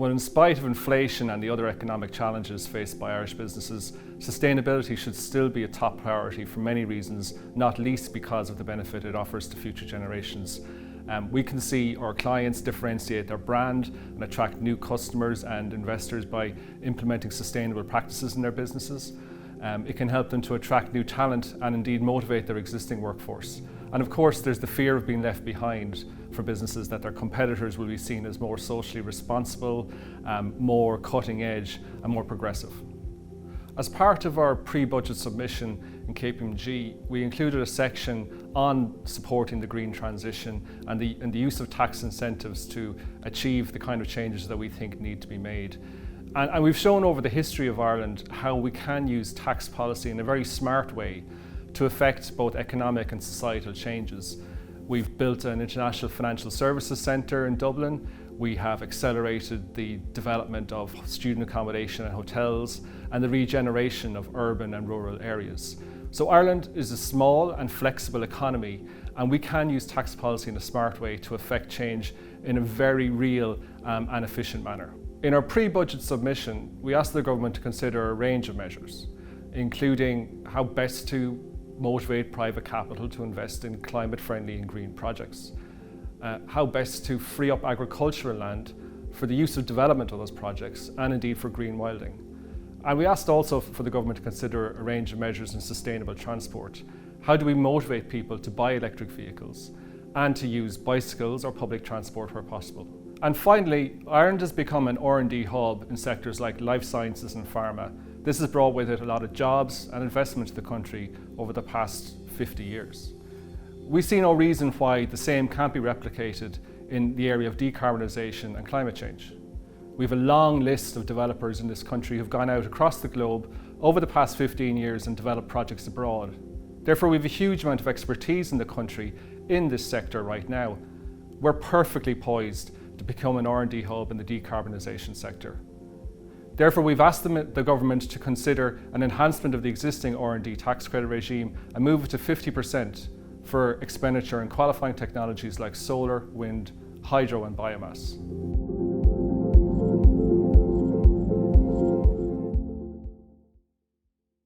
Well, in spite of inflation and the other economic challenges faced by Irish businesses, sustainability should still be a top priority for many reasons, not least because of the benefit it offers to future generations. We can see our clients differentiate their brand and attract new customers and investors by implementing sustainable practices in their businesses. It can help them to attract new talent and indeed motivate their existing workforce. And of course, there's the fear of being left behind for businesses, that their competitors will be seen as more socially responsible, more cutting edge and more progressive. As part of our pre-budget submission in KPMG, we included a section on supporting the green transition and the use of tax incentives to achieve the kind of changes that we think need to be made. And we've shown over the history of Ireland how we can use tax policy in a very smart way to affect both economic and societal changes. We've built an international financial services centre in Dublin. We have accelerated the development of student accommodation and hotels and the regeneration of urban and rural areas. So Ireland is a small and flexible economy, and we can use tax policy in a smart way to affect change in a very real and efficient manner. In our pre-budget submission, we asked the government to consider a range of measures, including how best to motivate private capital to invest in climate-friendly and green projects, how best to free up agricultural land for the use of development of those projects and indeed for green wilding. And we asked also for the government to consider a range of measures in sustainable transport. How do we motivate people to buy electric vehicles and to use bicycles or public transport where possible? And finally, Ireland has become an R&D hub in sectors like life sciences and pharma. This has brought with it a lot of jobs and investment to the country over the past 50 years. We see no reason why the same can't be replicated in the area of decarbonisation and climate change. We have a long list of developers in this country who've gone out across the globe over the past 15 years and developed projects abroad. Therefore, we have a huge amount of expertise in the country in this sector right now. We're perfectly poised to become an R&D hub in the decarbonisation sector. Therefore, we've asked the government to consider an enhancement of the existing R&D tax credit regime and move it to 50% for expenditure in qualifying technologies like solar, wind, hydro and biomass.